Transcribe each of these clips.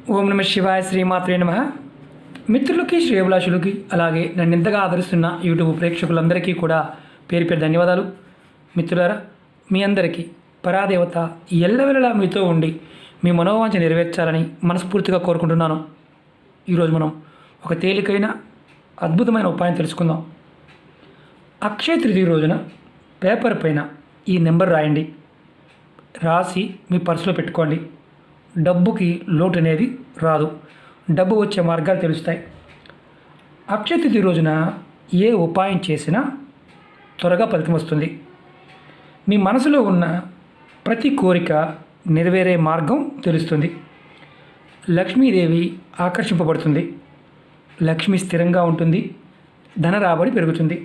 ఓం నమ శివాయ శ్రీమాత్రే నమ. మిత్రులకి శ్రేయభిలాషులకి అలాగే నన్ను ఇంతగా ఆదరిస్తున్న యూట్యూబ్ ప్రేక్షకులందరికీ కూడా పేరు పేరు ధన్యవాదాలు. మిత్రులారా, మీ అందరికీ పరాదేవత ఎల్లవెల్లలా మీతో ఉండి మీ మనోవాంఛ నెరవేర్చాలని మనస్ఫూర్తిగా కోరుకుంటున్నాను. ఈరోజు మనం ఒక తేలికైన అద్భుతమైన ఉపాయం తెలుసుకుందాం. అక్షయ తృతీయ రోజున పేపర్ పైన ఈ నెంబర్ రాయండి. రాసి మీ పర్సులో పెట్టుకోండి. డబ్బుకి లోటు అనేది రాదు. డబ్బు వచ్చే మార్గాలు తెలుస్తాయి. అక్షయ తృతీయ రోజున ఏ ఉపాయం చేసినా త్వరగా ఫలితం వస్తుంది. మీ మనసులో ఉన్న ప్రతి కోరిక నెరవేరే మార్గం తెలుస్తుంది. లక్ష్మీదేవి ఆకర్షింపబడుతుంది. లక్ష్మి స్థిరంగా ఉంటుంది. ధన రాబడి పెరుగుతుంది.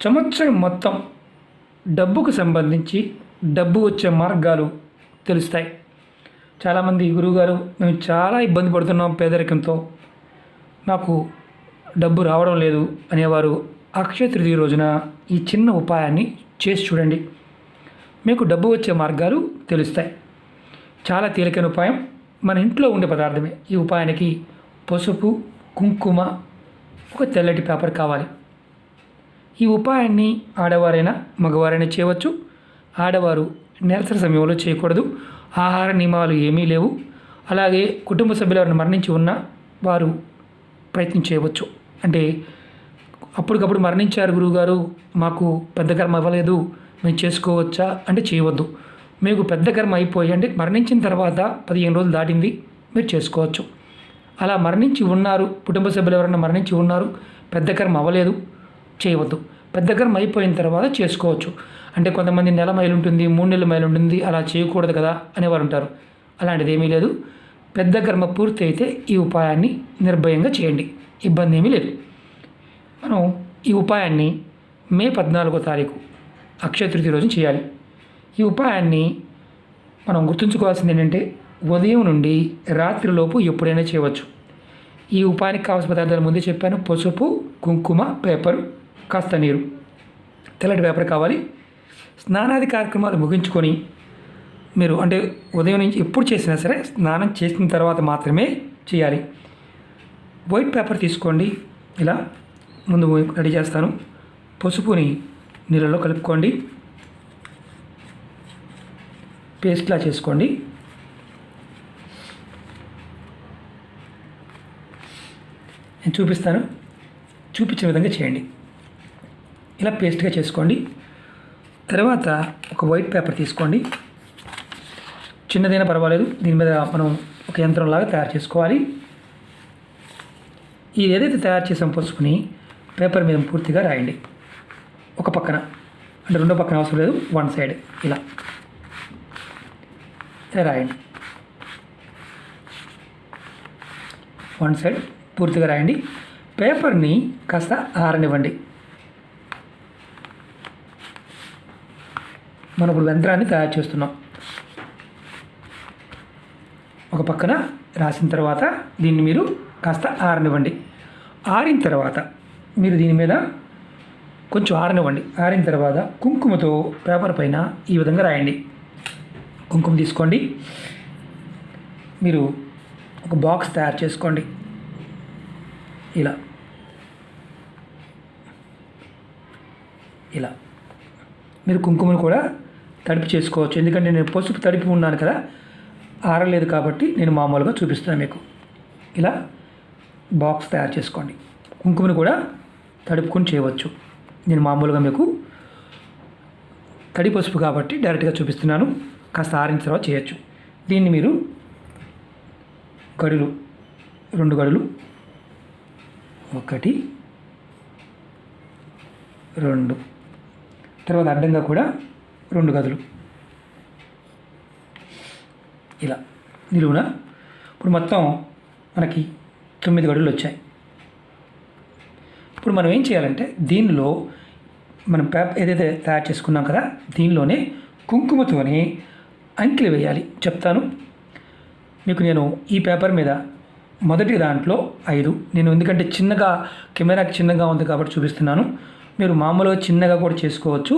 సంవత్సరం మొత్తం డబ్బుకు సంబంధించి డబ్బు వచ్చే మార్గాలు తెలుస్తాయి. చాలామంది గురువుగారు, మేము చాలా ఇబ్బంది పడుతున్నాం పేదరికంతో, నాకు డబ్బు రావడం లేదు అనేవారు అక్షయ తృతీయ రోజున ఈ చిన్న ఉపాయాన్ని చేసి చూడండి. మీకు డబ్బు వచ్చే మార్గాలు తెలుస్తాయి. చాలా తేలికైన ఉపాయం. మన ఇంట్లో ఉండే పదార్థమే. ఈ ఉపాయానికి పసుపు, కుంకుమ, ఒక తెల్లటి పేపర్ కావాలి. ఈ ఉపాయాన్ని ఆడవారైనా మగవారైనా చేయవచ్చు. ఆడవారు నెలసరి సమయంలో చేయకూడదు. ఆహార నియమాలు ఏమీ లేవు. అలాగే కుటుంబ సభ్యులు ఎవరైనా మరణించి ఉన్నా వారు ప్రయత్నం చేయవచ్చు. అంటే అప్పటికప్పుడు మరణించారు గురువుగారు, మాకు పెద్ద కర్మ అవ్వలేదు, మేము చేసుకోవచ్చా అంటే చేయవద్దు. మీకు పెద్ద కర్మ అయిపోయి అంటే మరణించిన తర్వాత 15 రోజులు దాటింది, మీరు చేసుకోవచ్చు. అలా మరణించి ఉన్నారు, కుటుంబ సభ్యులు ఎవరైనా మరణించి ఉన్నారు, పెద్ద కర్మ అవ్వలేదు, చేయవద్దు. పెద్ద కర్మ అయిపోయిన తర్వాత చేసుకోవచ్చు. అంటే కొంతమంది నెల మైలు ఉంటుంది, 3 నెలల మైలు ఉంటుంది, అలా చేయకూడదు కదా అనేవారు ఉంటారు. అలాంటిది ఏమీ లేదు. పెద్ద కర్మ పూర్తి అయితే ఈ ఉపాయాన్ని నిర్భయంగా చేయండి, ఇబ్బంది ఏమీ లేదు. మనం ఈ ఉపాయాన్ని మే 14వ తారీఖు అక్షయ తృతీయ రోజు చేయాలి. ఈ ఉపాయాన్ని మనం గుర్తుంచుకోవాల్సింది ఏంటంటే ఉదయం నుండి రాత్రిలోపు ఎప్పుడైనా చేయవచ్చు. ఈ ఉపాయానికి కావాల్సిన పదార్థాలు ముందే చెప్పాను. పసుపు, కుంకుమ, పేపరు, కాస్త నీరు, తెల్లటి పేపర్ కావాలి. స్నానాది కార్యక్రమాలు ముగించుకొని మీరు అంటే ఉదయం నుంచి ఎప్పుడు చేసినా సరే స్నానం చేసిన తర్వాత మాత్రమే చేయాలి. వైట్ పేపర్ తీసుకోండి. ఇలా ముందు రెడీ చేస్తాను. పసుపుని నీళ్ళలో కలుపుకోండి. పేస్ట్లా చేసుకోండి. నేను చూపిస్తాను, చూపించిన విధంగా చేయండి. ఇలా పేస్ట్గా చేసుకోండి. తర్వాత ఒక వైట్ పేపర్ తీసుకోండి. చిన్నదైనా పర్వాలేదు. దీని మీద మనం ఒక యంత్రంలాగా తయారు చేసుకోవాలి. ఇది ఏదైతే తయారు చేసాం పసుపుని పేపర్ మీద పూర్తిగా రాయండి. ఒక పక్కన అంటే రెండో పక్కన అవసరం లేదు, వన్ సైడ్ ఇలా రాయండి. వన్ సైడ్ పూర్తిగా రాయండి. పేపర్ని కాస్త ఆరనివ్వండి. మనం ఇప్పుడు యంత్రాన్ని తయారు చేస్తున్నాం. ఒక పక్కన రాసిన తర్వాత దీన్ని మీరు కాస్త ఆరనివ్వండి. ఆరిన తర్వాత మీరు దీని మీద కొంచెం ఆరనివ్వండి. ఆరిన తర్వాత కుంకుమతో పేపర్ పైన ఈ విధంగా రాయండి. కుంకుమ తీసుకోండి. మీరు ఒక బాక్స్ తయారు చేసుకోండి. ఇలా ఇలా మీరు కుంకుమను కూడా తడిపి చేసుకోవచ్చు. ఎందుకంటే నేను పసుపు తడిపి ఉన్నాను కదా, ఆరలేదు కాబట్టి నేను మామూలుగా చూపిస్తున్నాను మీకు. ఇలా బాక్స్ తయారు చేసుకోండి. కుంకుమను కూడా తడుపుకొని చేయవచ్చు. నేను మామూలుగా మీకు తడి పసుపు కాబట్టి డైరెక్ట్గా చూపిస్తున్నాను. కాస్త ఆరిన తర్వాత చేయొచ్చు. దీన్ని మీరు గడులు, 2 గడులు, 1 2, తర్వాత అడ్డంగా కూడా 2 గదులు ఇలా నిలువున. ఇప్పుడు మొత్తం మనకి 9 గడులు వచ్చాయి. ఇప్పుడు మనం ఏం చేయాలంటే దీనిలో మనం పేపర్ ఏదైతే తయారు చేసుకున్నాం కదా, దీనిలోనే కుంకుమతోనే అంకెలు వేయాలి. చెప్తాను మీకు. నేను ఈ పేపర్ మీద మొదటి దాంట్లో 5, నేను ఎందుకంటే చిన్నగా కెమెరాకి చిన్నగా ఉంది కాబట్టి చూపిస్తున్నాను. మీరు మామూలుగా చిన్నగా కూడా చేసుకోవచ్చు.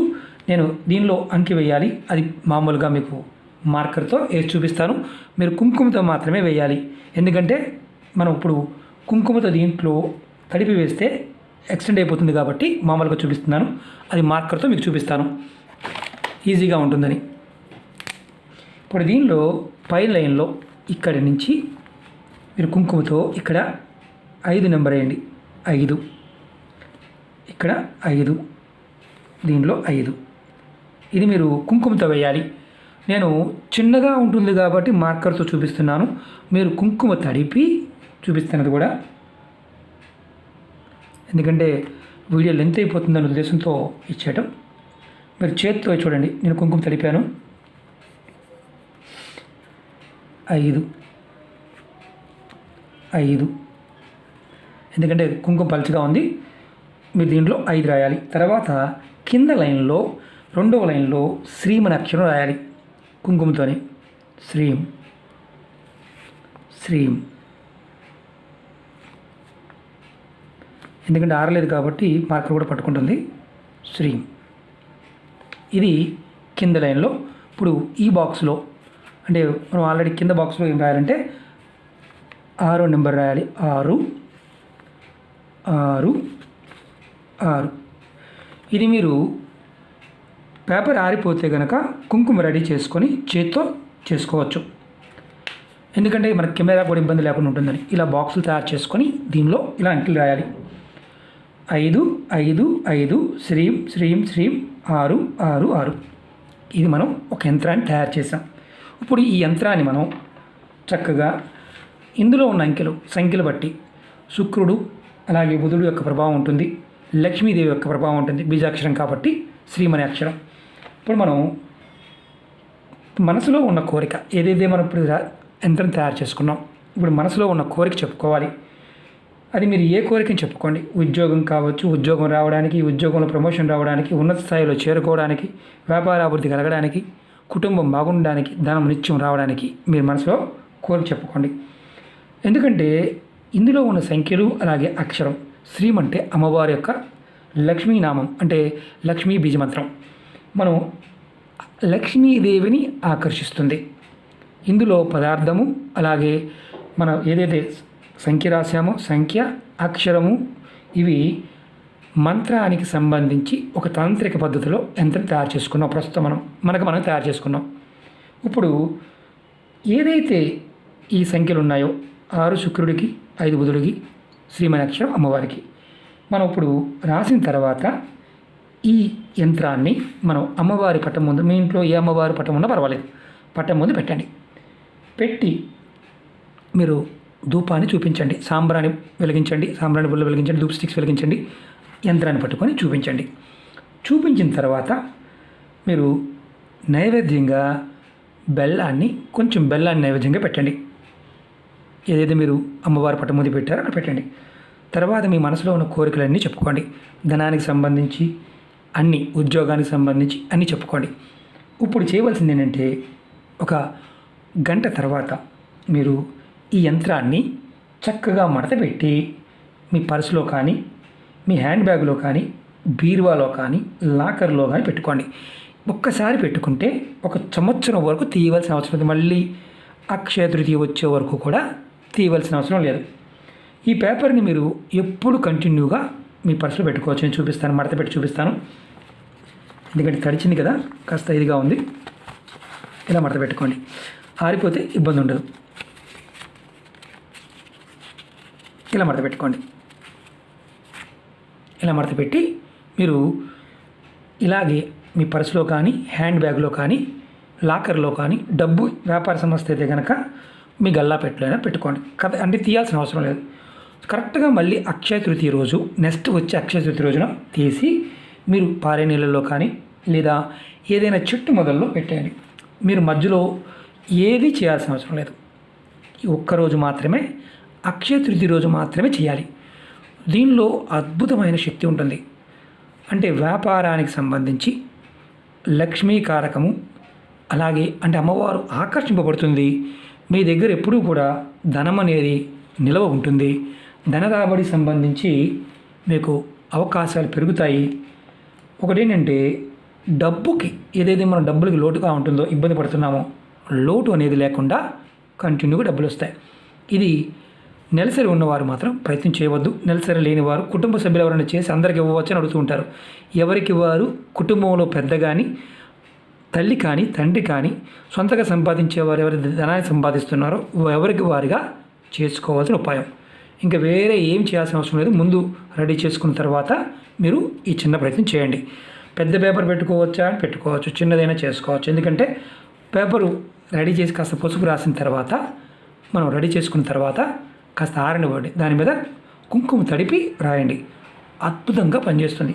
నేను దీనిలో అంకె వేయాలి, అది మామూలుగా మీకు మార్కర్తో వేసి చూపిస్తాను. మీరు కుంకుమతో మాత్రమే వేయాలి. ఎందుకంటే మనం ఇప్పుడు కుంకుమతో దీంట్లో తడిపి వేస్తే ఎక్స్టెండ్ అయిపోతుంది కాబట్టి మామూలుగా చూపిస్తున్నాను. అది మార్కర్తో మీకు చూపిస్తాను, ఈజీగా ఉంటుందని. ఇప్పుడు దీనిలో పై లైన్లో ఇక్కడి నుంచి మీరు కుంకుమతో ఇక్కడ 5 నెంబర్ వేయండి. 5, ఇక్కడ 5, దీనిలో 5. ఇది మీరు కుంకుమతో వేయాలి. నేను చిన్నగా ఉంటుంది కాబట్టి మార్కర్తో చూపిస్తున్నాను. మీరు కుంకుమ తడిపి చూపిస్తున్నది కూడా, ఎందుకంటే వీడియో లెంత్ అయిపోతుందనే ఉద్దేశంతో ఇచ్చేయటం. మీరు చేతితో చూడండి, నేను కుంకుమ తడిపాను. 5, 5, ఎందుకంటే కుంకుమ పలుచగా ఉంది. మీరు దీంట్లో 5 రాయాలి. తర్వాత కింద లైన్లో 2వ లైన్లో శ్రీం అనే అక్షరం రాయాలి కుంకుమతోని. శ్రీం, శ్రీం, ఎందుకంటే ఆరలేదు కాబట్టి మార్కర్ కూడా పట్టుకుంటుంది. శ్రీం, ఇది కింద లైన్లో. ఇప్పుడు ఈ బాక్స్లో, అంటే మనం ఆల్రెడీ కింద బాక్స్లో ఏం రాయాలంటే 6వ నెంబర్ రాయాలి. 6, 6, 6. ఇది మీరు పేపర్ ఆరిపోతే కనుక కుంకుమ రెడీ చేసుకొని చేత్తో చేసుకోవచ్చు. ఎందుకంటే మనకి కెమెరా కూడా ఇబ్బంది లేకుండా ఉంటుందని ఇలా బాక్సులు తయారు చేసుకొని దీనిలో ఇలా అంకెలు రాయాలి. 5, 5, 5, శ్రీం, శ్రీం, శ్రీం, 6, 6, 6. ఇది మనం ఒక యంత్రాన్ని తయారు చేసాం. ఇప్పుడు ఈ యంత్రాన్ని మనం చక్కగా ఇందులో ఉన్న సంఖ్యలు బట్టి శుక్రుడు అలాగే బుధుడు యొక్క ప్రభావం ఉంటుంది, లక్ష్మీదేవి యొక్క ప్రభావం ఉంటుంది. బీజాక్షరం కాబట్టి శ్రీం అనే అక్షరం. ఇప్పుడు మనం మనసులో ఉన్న కోరిక ఏదైతే మనం ఇప్పుడు యంత్రం తయారు చేసుకున్నాం, ఇప్పుడు మనసులో ఉన్న కోరిక చెప్పుకోవాలి. అది మీరు ఏ కోరికని చెప్పుకోండి. ఉద్యోగం కావచ్చు, ఉద్యోగం రావడానికి, ఉద్యోగంలో ప్రమోషన్ రావడానికి, ఉన్నత స్థాయిలో చేరుకోవడానికి, వ్యాపార అభివృద్ధి కలగడానికి, కుటుంబం బాగుండడానికి, ధనం నిత్యం రావడానికి మీరు మనసులో కోరిక చెప్పుకోండి. ఎందుకంటే ఇందులో ఉన్న సంఖ్యలు అలాగే అక్షరం శ్రీం అంటే అమ్మవారి యొక్క లక్ష్మీనామం, అంటే లక్ష్మీ బీజమంత్రం. మనం లక్ష్మీదేవిని ఆకర్షిస్తుంది. ఇందులో పదార్థము అలాగే మనం ఏదైతే సంఖ్య రాశామో, సంఖ్య, అక్షరము, ఇవి మంత్రానికి సంబంధించి ఒక తాంత్రిక పద్ధతిలో యంత్రం తయారు చేసుకున్నాం. ప్రస్తుతం మనం తయారు చేసుకున్నాం. ఇప్పుడు ఏదైతే ఈ సంఖ్యలు ఉన్నాయో 6 శుక్రుడికి, 5 బుధుడికి, శ్రీం అనే అక్షరం అమ్మవారికి, మనం ఇప్పుడు రాసిన తర్వాత ఈ యంత్రాన్ని మనం అమ్మవారి పటం ముందు, మీ ఇంట్లో ఏ అమ్మవారి పటం ఉన్నా పర్వాలేదు, పటం ముందు పెట్టండి. పెట్టి మీరు ధూపాన్ని చూపించండి, సాంబ్రాణి వెలిగించండి, సాంబ్రాణి బుల్ల వెలిగించండి, ధూప్ స్టిక్స్ వెలిగించండి, యంత్రాన్ని పట్టుకొని చూపించండి. చూపించిన తర్వాత మీరు నైవేద్యంగా కొంచెం బెల్లాన్ని నైవేద్యంగా పెట్టండి. ఏదైతే మీరు అమ్మవారి పటం ముందు పెట్టారో అక్కడ పెట్టండి. తర్వాత మీ మనసులో ఉన్న కోరికలన్నీ చెప్పుకోండి. ధనానికి సంబంధించి అన్ని, ఉద్యోగానికి సంబంధించి అన్నీ చెప్పుకోండి. ఇప్పుడు చేయవలసింది ఏంటంటే, ఒక గంట తర్వాత మీరు ఈ యంత్రాన్ని చక్కగా మడత పెట్టి మీ పర్సులో కానీ, మీ హ్యాండ్ బ్యాగ్లో కానీ, బీరువాలో కానీ, లాకర్లో కానీ పెట్టుకోండి. ఒక్కసారి పెట్టుకుంటే 1 సంవత్సరం వరకు తీయవలసిన అవసరం లేదు. మళ్ళీ అక్షయ తృతీయ వచ్చే వరకు కూడా తీయవలసిన అవసరం లేదు. ఈ పేపర్ని మీరు ఎప్పుడు కంటిన్యూగా మీ పర్సులో పెట్టుకోవచ్చు. నేను చూపిస్తాను, మడత పెట్టి చూపిస్తాను. ఎందుకంటే తడిచింది కదా, కాస్త ఇదిగా ఉంది. ఇలా మడత పెట్టుకోండి, ఆరిపోతే ఇబ్బంది ఉండదు. ఇలా మడత పెట్టుకోండి. ఇలా మడత పెట్టి మీరు ఇలాగే మీ పర్సులో కానీ, హ్యాండ్ బ్యాగ్లో కానీ, లాకర్లో కానీ, డబ్బు వ్యాపార సంస్థ అయితే కనుక మీ గల్లాపెట్టులో అయినా పెట్టుకోండి. అంటే తీయాల్సిన అవసరం లేదు. కరెక్ట్గా మళ్ళీ అక్షయ తృతీయ రోజు, నెక్స్ట్ వచ్చే అక్షయ తృతీయ రోజున తీసి మీరు పారే నీళ్ళల్లో కానీ లేదా ఏదైనా చెట్టు మొదల్లో పెట్టేయండి. మీరు మధ్యలో ఏది చేయాల్సిన అవసరం లేదు. ఈ ఒక్కరోజు మాత్రమే, అక్షయ తృతీయ రోజు మాత్రమే చేయాలి. దీనిలో అద్భుతమైన శక్తి ఉంటుంది. అంటే వ్యాపారానికి సంబంధించి లక్ష్మీకారకము, అలాగే అంటే అమ్మవారు ఆకర్షింపబడుతుంది. మీ దగ్గర ఎప్పుడూ కూడా ధనం అనేది నిలవ ఉంటుంది. ధన రాబడి సంబంధించి మీకు అవకాశాలు పెరుగుతాయి. ఒకటేంటంటే డబ్బుకి, ఏదైతే మనం డబ్బులకి లోటుగా ఉంటుందో, ఇబ్బంది పడుతున్నామో, లోటు అనేది లేకుండా కంటిన్యూగా డబ్బులు వస్తాయి. ఇది నెలసరి ఉన్నవారు మాత్రం ప్రయత్నం చేయవద్దు. నెలసరి లేని వారు కుటుంబ సభ్యులు ఎవరైనా చేసి అందరికి ఇవ్వవచ్చు అని అడుగుతూ ఉంటారు. ఎవరికి వారు కుటుంబంలో పెద్ద కానీ, తల్లి కానీ, తండ్రి కానీ, సొంతగా సంపాదించేవారు ఎవరైతే ధనాన్ని సంపాదిస్తున్నారో ఎవరికి వారిగా చేసుకోవాల్సిన ఉపాయం. ఇంకా వేరే ఏం చేయాల్సిన అవసరం లేదు. ముందు రెడీ చేసుకున్న తర్వాత మీరు ఈ చిన్న ప్రయత్నం చేయండి. పెద్ద పేపర్ పెట్టుకోవచ్చా అని పెట్టుకోవచ్చు, చిన్నదైనా చేసుకోవచ్చు. ఎందుకంటే పేపరు రెడీ చేసి కాస్త పసుపు రాసిన తర్వాత మనం రెడీ చేసుకున్న తర్వాత కాస్త ఆరనివ్వండి. దాని మీద కుంకుమ తడిపి రాయండి. అద్భుతంగా పనిచేస్తుంది.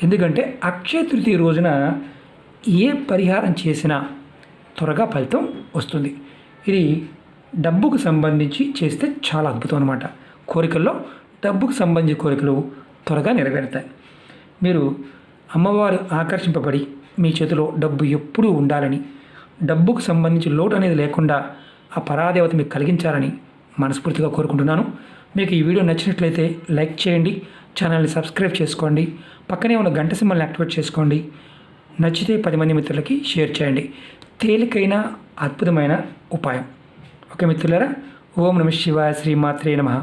ఎందుకంటే అక్షయ తృతీయ రోజున ఏ పరిహారం చేసినా త్వరగా ఫలితం వస్తుంది. ఇది డబ్బుకు సంబంధించి చేస్తే చాలా అద్భుతం అన్నమాట. కోరికల్లో డబ్బుకు సంబంధించిన కోరికలు త్వరగా నెరవేరుతాయి. మీరు అమ్మవారు ఆకర్షింపబడి మీ చేతిలో డబ్బు ఎప్పుడూ ఉండాలని, డబ్బుకు సంబంధించి లోటు అనేది లేకుండా ఆ పరాదేవత మీకు కలిగించాలని మనస్ఫూర్తిగా కోరుకుంటున్నాను. మీకు ఈ వీడియో నచ్చినట్లయితే లైక్ చేయండి, ఛానల్ని సబ్స్క్రైబ్ చేసుకోండి, పక్కనే ఉన్న గంట సింబల్ని యాక్టివేట్ చేసుకోండి. నచ్చితే 10 మంది మిత్రులకి షేర్ చేయండి. తేలికైన అద్భుతమైన ఉపాయం. ఓకే మిత్రులారా, ఓం నమః శివాయ, శ్రీమాత్రే నమః.